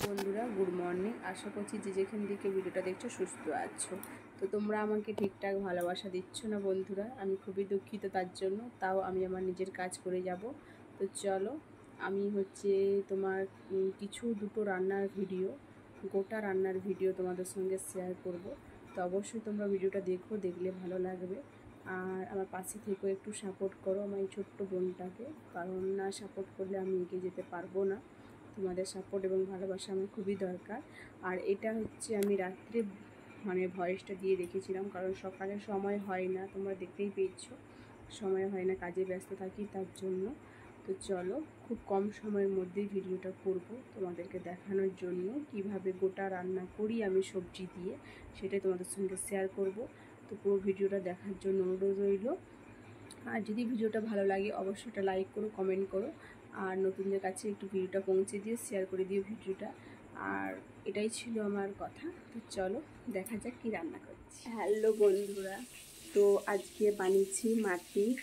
বন্ধুরা good morning. আশা করছি যে যেখান থেকে ভিডিওটা দেখছো সুস্থ আছো। তো তোমরা আমাকে ঠিকঠাক ভালোবাসা দিচ্ছ না বন্ধুরা, আমি খুবই দুঃখিত তার জন্য। তাও আমি আমার নিজের কাজ করে যাব। তো চলো, আমি তোমার দুটো রান্নার ভিডিও, গোটা রান্নার ভিডিও তোমাদের সঙ্গে শেয়ার করব। তো অবশ্যই তোমরা ভিডিওটা দেখো, দেখলে ভালো লাগবে। আর আমার পাশে থেকেও একটু সাপোর্ট করো আমার এই ছোট্ট বোনটাকে, কারণ না সাপোর্ট করলে আমি এগিয়ে যেতে পারবো না। তোমাদের সাপোর্ট এবং ভালোবাসা আমার খুবই দরকার। আর এটা আমি রাত্রে ভয়েসটা দিয়ে রেখেছিলাম, কারণ সকালে সময় হয় না, তোমরা দেখতেই পেয়েছো সময় হয় না, কাজে ব্যস্ত থাকি তার জন্য। তো চলো, খুব কম সময়ের মধ্যেই ভিডিওটা করব তোমাদেরকে দেখানোর জন্য কিভাবে গোটা রান্না করি আমি সবজি দিয়ে, সেটাই তোমাদের সঙ্গে শেয়ার করব। তো পুরো ভিডিওটা দেখার জন্য অনুরোধ রইল। আর যদি ভিডিওটা ভালো লাগে অবশ্যই একটা লাইক করো, কমেন্ট করো, আর নতুনদের কাছে একটু ভিডিওটা পৌঁছে দিও, শেয়ার করে দিও ভিডিওটা। আর এটাই ছিল আমার কথা। তো চলো দেখা যাক কী রান্না করছি। হ্যালো বন্ধুরা, তো আজকে বানিয়েছি মাটির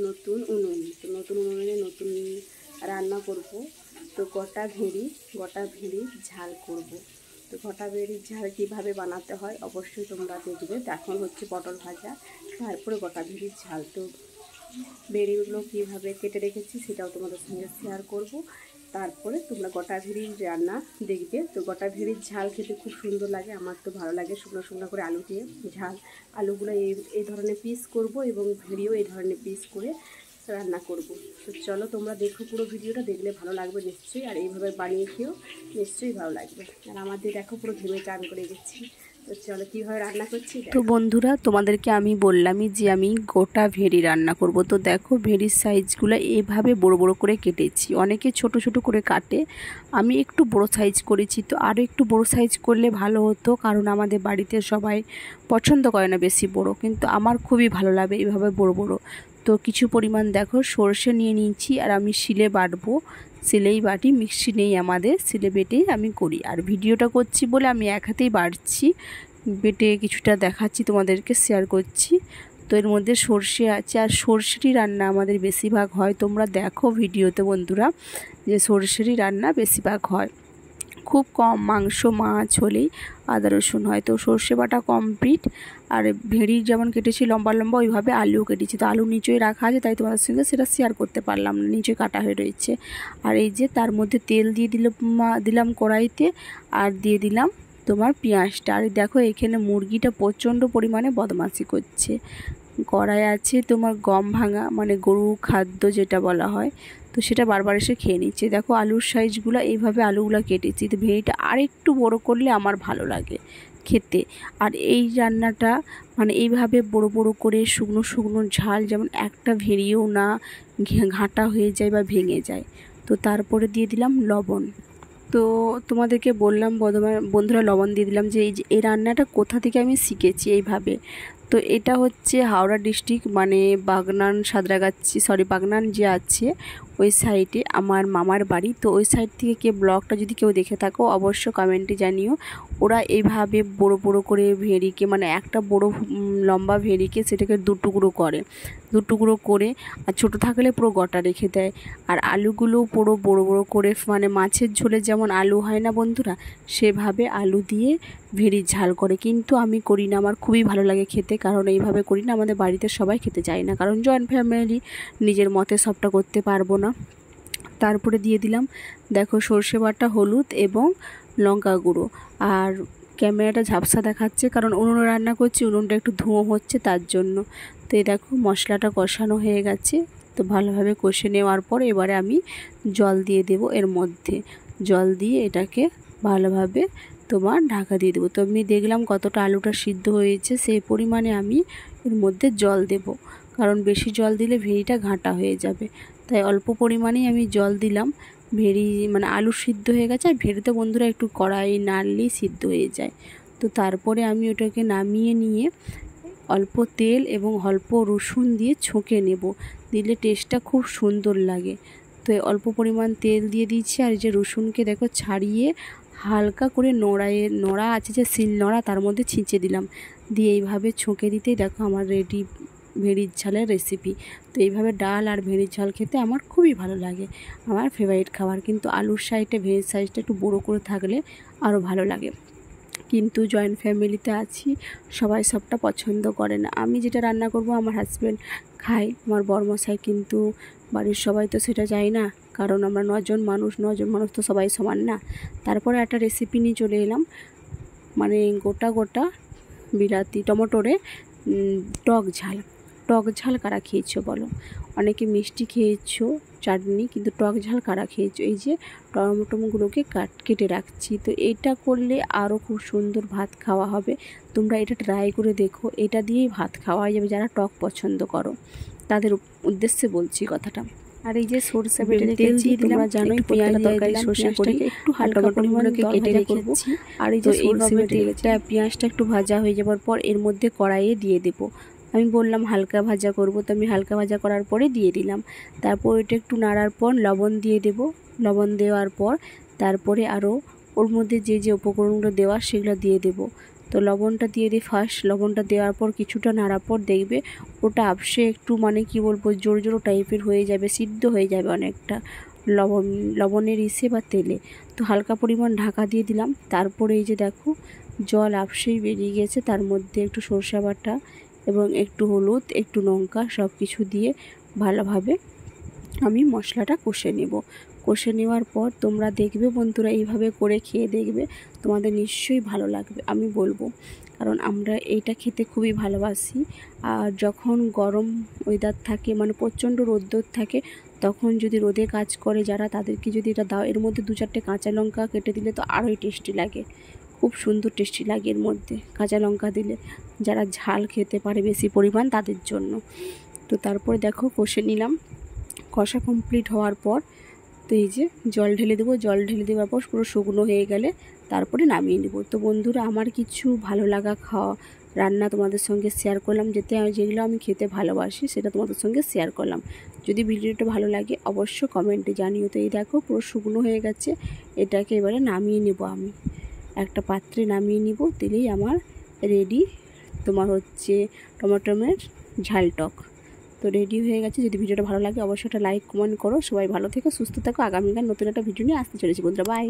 নতুন উনুন। তো নতুন উনুনে নতুন রান্না করব। তো গোটা ভেড়ির ঝাল করব। তো গোটা ভেড়ির ঝাল কীভাবে বানাতে হয় অবশ্যই তোমরা দেখবে। এখন পটল ভাজা, তারপরে গোটা ভেড়ির ঝাল। তো ভেড়িগুলো কীভাবে কেটে রেখেছি সেটাও তোমাদের সঙ্গে শেয়ার করব। তারপরে তোমরা গোটা ভেড়ির রান্না দেখবে। তো গোটা ভেড়ির ঝাল খেতে খুব সুন্দর লাগে, আমার তো ভালো লাগে। শুকনো শুকনো করে আলু দিয়ে ঝাল, আলুগুলো এই ধরনের পিস করব এবং ভেড়িও এই ধরনের পিস করে রান্না করব। তো চলো তোমরা দেখো, পুরো ভিডিওটা দেখলে ভালো লাগবে নিশ্চয়ই। আর এইভাবে বানিয়ে খেয়েও নিশ্চয়ই ভালো লাগবে। আর আমাদের দেখো পুরো ঘেমে চান করে গেছি। তো চলো কীভাবে রান্না করছি। তো বন্ধুরা, তোমাদেরকে আমি বললামই যে আমি গোটা ভেড়ি রান্না করব। তো দেখো ভেড়ির সাইজগুলো এইভাবে বড় বড় করে কেটেছি। অনেকে ছোট ছোট করে কাটে, আমি একটু বড় সাইজ করেছি। তো আরও একটু বড় সাইজ করলে ভালো হতো, কারণ আমাদের বাড়িতে সবাই পছন্দ করে না বেশি বড়, কিন্তু আমার খুবই ভালো লাগে এইভাবে বড় বড়। তো কিছু পরিমাণ দেখো সরষে নিয়ে নিয়েছি, আর আমি শিলে বাটবো। শিলেই বাটি, মিক্সি নেই আমাদের, শিলে বেটেই আমি করি। আর ভিডিওটা করছি বলে আমি এক হাতেই বাটছি, বেটে কিছুটা দেখাচ্ছি তোমাদেরকে, শেয়ার করছি। তো এর মধ্যে সর্ষে আছে, আর সর্ষেরই রান্না আমাদের বেশিরভাগ হয়। তোমরা দেখো ভিডিওতে বন্ধুরা যে সর্ষেরই রান্না বেশিরভাগ হয়, খুব কম মাংস মাছ হলেই আদা রসুন হয়। তো সর্ষে বাটা কমপ্লিট। আর ভেড়ি যেমন কেটেছি লম্বা লম্বা, ওইভাবে আলুও কেটেছি। তো আলু নিচেই রাখা আছে, তাই তোমাদের সঙ্গে সেটা শেয়ার করতে পারলাম না, নিচে কাটা হয়ে রয়েছে। আর এই যে তার মধ্যে তেল দিয়ে দিলাম কড়াইতে, আর দিয়ে দিলাম তোমার পেঁয়াজটা। আর দেখো এখানে মুরগিটা প্রচণ্ড পরিমাণে বদমাশি করছে। কড়াই আছে তোমার গম ভাঙা, গরু খাদ্য যেটা বলা হয়, তো সেটা বারবার এসে খেয়ে নিচ্ছে। দেখো আলুর সাইজগুলো, এইভাবে আলুগুলো কেটেছি। তো ভেড়িটা আর একটু বড় করলে আমার ভালো লাগে খেতে। আর এই রান্নাটা এইভাবে বড় বড় করে শুকনো শুকনো ঝাল, যেমন একটা ভেড়িও না ঘাঁটা হয়ে যায় বা ভেঙে যায়। তো তারপরে দিয়ে দিলাম লবণ। তো তোমাদেরকে বললাম বন্ধুরা, লবণ দিয়ে দিলাম। যে এই রান্নাটা কোথা থেকে আমি শিখেছি এইভাবে। তো এটা হাওড়া ডিস্ট্রিক্ট, বাগনান যে আছে ওই সাইডে আমার মামার বাড়ি। তো ওই সাইড থেকে ব্লগটা যদি কেউ দেখে থাকো অবশ্য কমেন্টে জানিও। ওরা এইভাবে বড় বড় করে ভেড়িকে, একটা বড় লম্বা ভেড়িকে সেটাকে দুটুকরো করে, আর ছোটো থাকলে পুরো গোটা রেখে দেয়। আর আলুগুলো পুরো বড় বড় করে, মাছের ঝোলে যেমন আলু হয় না বন্ধুরা, সেভাবে আলু দিয়ে ভেড়ির ঝাল করে। কিন্তু আমি করি না, আমার খুবই ভালো লাগে খেতে, কারণ এইভাবে করি না, আমাদের বাড়িতে সবাই খেতে চায় না, কারণ জয়েন্ট ফ্যামিলি, নিজের মতে সবটা করতে পারবো না। তারপরে দিয়ে দিলাম দেখো সর্ষে বাটা, হলুদ এবং লঙ্কা গুঁড়ো। আর ক্যামেরাটা ঝাপসা দেখাচ্ছে, কারণ উনুনে রান্না করছি, উনুনটা একটু ধোঁয়া হচ্ছে তার জন্য। তো এই দেখো মশলাটা কষানো হয়ে গেছে। তো ভালোভাবে কষে নেওয়ার পর এবারে আমি জল দিয়ে দেব। এর মধ্যে জল দিয়ে এটাকে ভালোভাবে তোমার ঢাকা দিয়ে দেবো। তো আমি দেখলাম কতটা আলুটা সিদ্ধ হয়েছে, সেই পরিমাণে আমি এর মধ্যে জল দেব, কারণ বেশি জল দিলে ভেড়িটা ঘাঁটা হয়ে যাবে। তাই অল্প পরিমাণেই আমি জল দিলাম। ভেড়ি আলু সিদ্ধ হয়ে গেছে, আর ভেড়িতে বন্ধুরা একটু কড়াই নাড়লেই সিদ্ধ হয়ে যায়। তো তারপরে আমি ওটাকে নামিয়ে নিয়ে অল্প তেল এবং অল্প রসুন দিয়ে ছকে নেব, দিলে টেস্টটা খুব সুন্দর লাগে। তো অল্প পরিমাণ তেল দিয়ে দিচ্ছি, আর এই যে রসুনকে দেখো ছাড়িয়ে হালকা করে নোড়া আছে যে শিল নোড়া, তার মধ্যে ছিঁচে দিলাম, দিয়ে এইভাবে ছুঁকে দিতেই দেখো আমার রেডি ভেড়ির ঝালের রেসিপি। তো এইভাবে ডাল আর ভেড়ির ঝাল খেতে আমার খুবই ভালো লাগে, আমার ফেভারিট খাবার। কিন্তু আলুর সাইডে ভেড়ির সাইজটা একটু বড়ো করে থাকলে আরও ভালো লাগে। কিন্তু জয়েন্ট ফ্যামিলিতে আছি, সবাই সবটা পছন্দ করে না। আমি যেটা রান্না করব আমার হাজব্যান্ড খায়, আমার বরমশাই, কিন্তু বাড়ির সবাই তো সেটা চায় না, কারণ আমরা 9 জন মানুষ তো সবাই সমান না। তারপরে একটা রেসিপি নিয়ে চলে এলাম, মানে গোটা বিলাতি টমেটোরে টক ঝাল কারা খেয়েছো বলো? অনেকে মিষ্টি খেয়েছো, চাটনি, কিন্তু টক ঝাল কারা খেয়েছো? এই যে টমেটোগুলোকে কেটে রাখছি, তো এটা করলে আরও খুব সুন্দর ভাত খাওয়া হবে। তোমরা এটা ট্রাই করে দেখো, এটা দিয়েই ভাত খাওয়া যাবে। যারা টক পছন্দ করো তাদের উদ্দেশ্যে বলছি কথাটা। আর এই যে সরষে বেটে তেল দিয়ে দিলাম, জানোই পেঁয়াজ তরকারি সরষে করি, একটু হালকা টমেটোগুলোকে কেটে রেখেছি। আর এই যে সরষে বেটে পেঁয়াজটা একটু ভাজা হয়ে যাওয়ার পর এর মধ্যে কড়াইয়ে দিয়ে দেবো। আমি বললাম হালকা ভাজা করব, তো আমি হালকা ভাজা করার পরে দিয়ে দিলাম। তারপর এটা একটু নাড়ার পর লবণ দিয়ে দেব। লবণ দেওয়ার পর তারপরে আরও ওর মধ্যে যে উপকরণগুলো দেওয়া সেগুলো দিয়ে দেব। তো লবণটা দিয়ে দিই ফার্স্ট। লবণটা দেওয়ার পর কিছুটা নাড়ার পর দেখবে ওটা আপসে একটু, মানে কি বলবো, জোড়ো টাইপের হয়ে যাবে, সিদ্ধ হয়ে যাবে অনেকটা লবণের ইসে বা তেলে। তো হালকা পরিমাণ ঢাকা দিয়ে দিলাম। তারপরে এই যে দেখো জল আপসেই বেরিয়ে গেছে, তার মধ্যে একটু সরষে বাটা এবং একটু হলুদ, একটু লঙ্কা, সব কিছু দিয়ে ভালোভাবে আমি মশলাটা কষে নেব। কষে নেওয়ার পর তোমরা দেখবে বন্ধুরা, এইভাবে করে খেয়ে দেখবে, তোমাদের নিশ্চয়ই ভালো লাগবে আমি বলবো, কারণ আমরা এইটা খেতে খুবই ভালোবাসি। আর যখন গরম ওয়েদার থাকে, মানে প্রচণ্ড রোদ্দুর থাকে, তখন যদি রোদে কাজ করে যারা, তাদেরকে যদি এটা দাও, এর মধ্যে 2-4টে কাঁচা লঙ্কা কেটে দিলে তো আরোই টেস্টি লাগে, খুব সুন্দর টেস্টি লাগে এর মধ্যে কাঁচা লঙ্কা দিলে, যারা ঝাল খেতে পারে বেশি পরিমাণ তাদের জন্য। তো তারপরে দেখো কষে নিলাম। কষা কমপ্লিট হওয়ার পর তো এই যে জল ঢেলে দেবো। জল ঢেলে দেওয়ার পর পুরো শুকনো হয়ে গেলে তারপরে নামিয়ে নেব। তো বন্ধুরা, আমার কিছু ভালো লাগা রান্না তোমাদের সঙ্গে শেয়ার করলাম, যেগুলো আমি খেতে ভালোবাসি সেটা তোমাদের সঙ্গে শেয়ার করলাম। যদি ভিডিওটা ভালো লাগে অবশ্য কমেন্টে জানিও। তো এই দেখো পুরো শুকনো হয়ে গেছে, এটাকে এবারে নামিয়ে নেব। আমি একটা পাত্রে নামিয়ে নিব, দিলেই আমার রেডি তোমার হচ্ছে টমেটোমের ঝাল টক। তো রেডি হয়ে গেছে। যদি ভিডিওটা ভালো লাগে অবশ্যই একটা লাইক কমেন্ট করো। সবাই ভালো থেকো, সুস্থ থাকো। আগামীকাল নতুন একটা ভিডিও নিয়ে আসতে চলেছি বন্ধুরা, বাই।